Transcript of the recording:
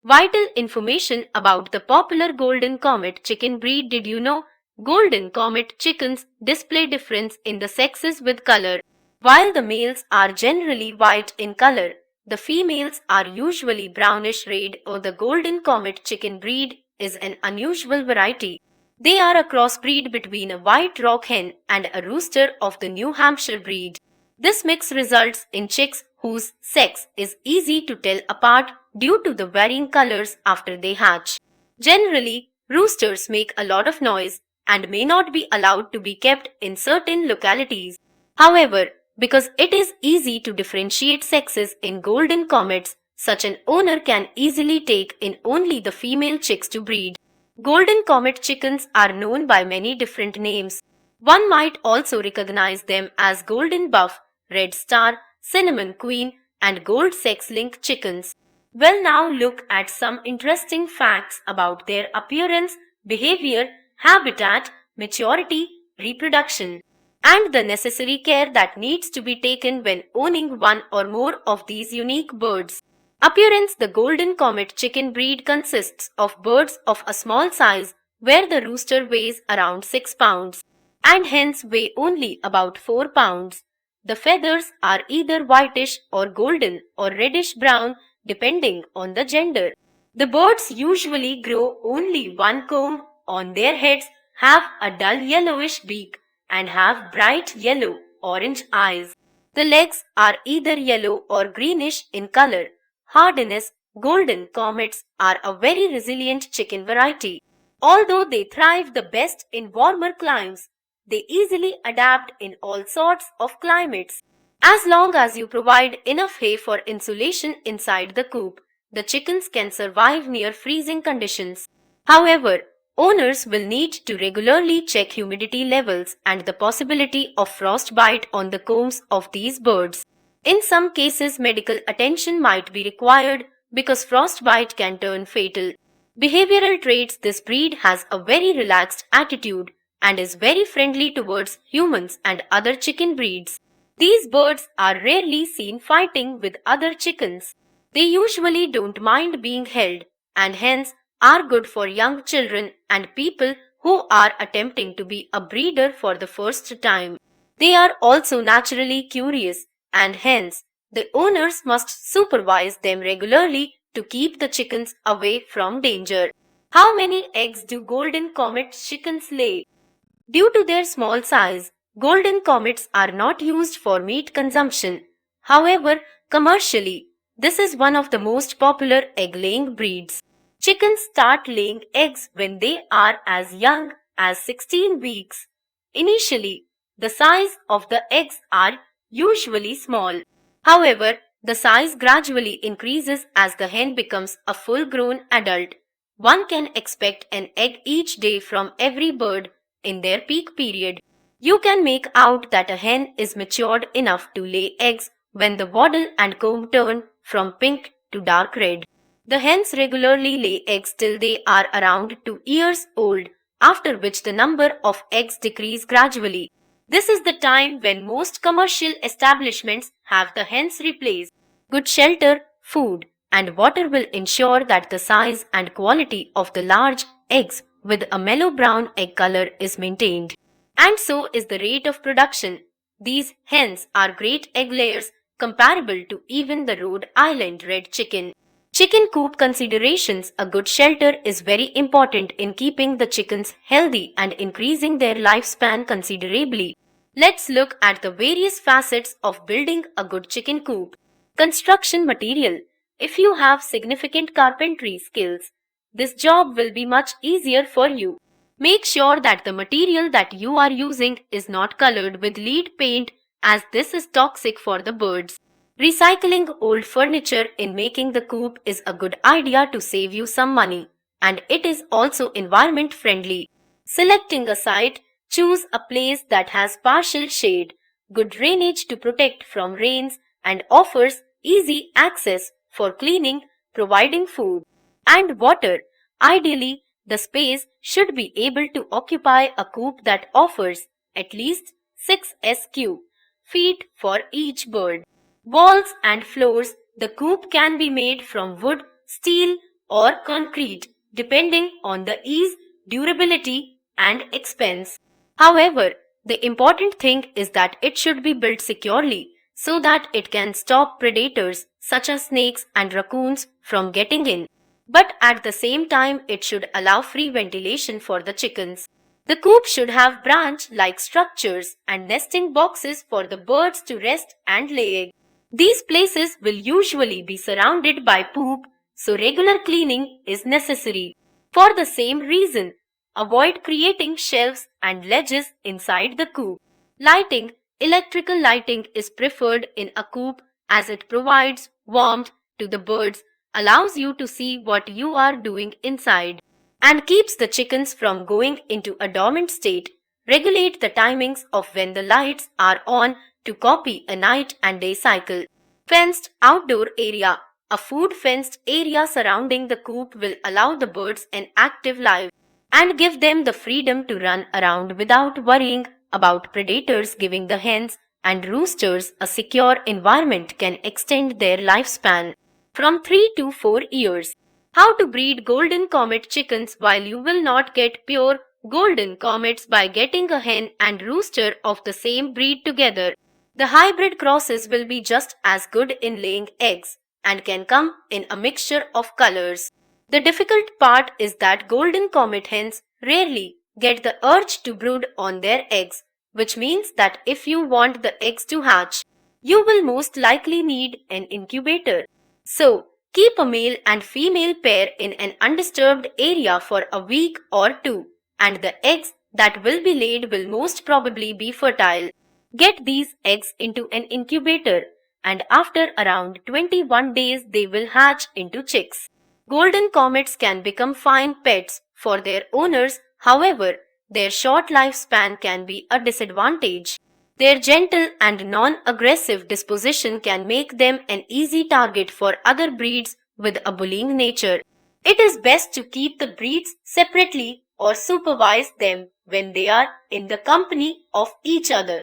Vital information about the popular Golden Comet chicken breed. Did you know? Golden Comet chickens display difference in the sexes with color. While the males are generally white in color, the females are usually brownish red, or the Golden Comet chicken breed is an unusual variety. They are a crossbreed between a white rock hen and a rooster of the New Hampshire breed. This mix results in chicks whose sex is easy to tell apart due to the varying colors after they hatch. Generally, roosters make a lot of noise and may not be allowed to be kept in certain localities. However, because it is easy to differentiate sexes in golden comets, such an owner can easily take in only the female chicks to breed. Golden comet chickens are known by many different names. One might also recognize them as golden buff, red star, cinnamon queen, and gold sex-link chickens. Well, now look at some interesting facts about their appearance, behavior, habitat, maturity, reproduction, and the necessary care that needs to be taken when owning one or more of these unique birds. Appearance. The golden comet chicken breed consists of birds of a small size where the rooster weighs around 6 pounds and hens weigh only about 4 pounds. The feathers are either whitish or golden or reddish brown depending on the gender. The birds usually grow only one comb on their heads, have a dull yellowish beak, and have bright yellow-orange eyes. The legs are either yellow or greenish in color. Hardiness. Golden comets are a very resilient chicken variety. Although they thrive the best in warmer climes, they easily adapt in all sorts of climates. As long as you provide enough hay for insulation inside the coop, the chickens can survive near freezing conditions. However, owners will need to regularly check humidity levels and the possibility of frostbite on the combs of these birds. In some cases, medical attention might be required because frostbite can turn fatal. Behavioral traits. This breed has a very relaxed attitude and is very friendly towards humans and other chicken breeds. These birds are rarely seen fighting with other chickens. They usually don't mind being held and hence are good for young children and people who are attempting to be a breeder for the first time. They are also naturally curious and hence the owners must supervise them regularly to keep the chickens away from danger. How many eggs do golden comet chickens lay? Due to their small size, golden comets are not used for meat consumption. However, commercially, this is one of the most popular egg-laying breeds. Chickens start laying eggs when they are as young as 16 weeks. Initially, the size of the eggs are usually small. However, the size gradually increases as the hen becomes a full-grown adult. One can expect an egg each day from every bird in their peak period. You can make out that a hen is matured enough to lay eggs when the waddle and comb turn from pink to dark red. The hens regularly lay eggs till they are around 2 years old, after which the number of eggs decrease gradually. This is the time when most commercial establishments have the hens replaced. Good shelter, food, and water will ensure that the size and quality of the large eggs with a mellow brown egg color is maintained. And so is the rate of production. These hens are great egg layers comparable to even the Rhode Island red chicken. Chicken coop considerations. A good shelter is very important in keeping the chickens healthy and increasing their lifespan considerably. Let's look at the various facets of building a good chicken coop. Construction material. If you have significant carpentry skills, this job will be much easier for you. Make sure that the material that you are using is not colored with lead paint, as this is toxic for the birds. Recycling old furniture in making the coop is a good idea to save you some money, and it is also environment friendly. Selecting a site. Choose a place that has partial shade, good drainage to protect from rains, and offers easy access for cleaning, providing food and water. Ideally, the space should be able to occupy a coop that offers at least 6 sq feet for each bird. Walls and floors. The coop can be made from wood, steel, or concrete, depending on the ease, durability, and expense. However, the important thing is that it should be built securely so that it can stop predators such as snakes and raccoons from getting in. But at the same time, it should allow free ventilation for the chickens. The coop should have branch-like structures and nesting boxes for the birds to rest and lay eggs. These places will usually be surrounded by poop, so regular cleaning is necessary. For the same reason, avoid creating shelves and ledges inside the coop. Lighting. Electrical lighting is preferred in a coop as it provides warmth to the birds, allows you to see what you are doing inside, and keeps the chickens from going into a dormant state. Regulate the timings of when the lights are on to copy a night and day cycle. Fenced outdoor area. A food fenced area surrounding the coop will allow the birds an active life and give them the freedom to run around without worrying about predators. Giving the hens and roosters a secure environment can extend their lifespan from 3 to 4 years. How to breed golden comet chickens. While you will not get pure golden comets by getting a hen and rooster of the same breed together, the hybrid crosses will be just as good in laying eggs and can come in a mixture of colors. The difficult part is that golden comet hens rarely get the urge to brood on their eggs, which means that if you want the eggs to hatch, you will most likely need an incubator. So, keep a male and female pair in an undisturbed area for a week or two, and the eggs that will be laid will most probably be fertile. Get these eggs into an incubator, and after around 21 days they will hatch into chicks. Golden comets can become fine pets for their owners, however, their short lifespan can be a disadvantage. Their gentle and non-aggressive disposition can make them an easy target for other breeds with a bullying nature. It is best to keep the breeds separately or supervise them when they are in the company of each other.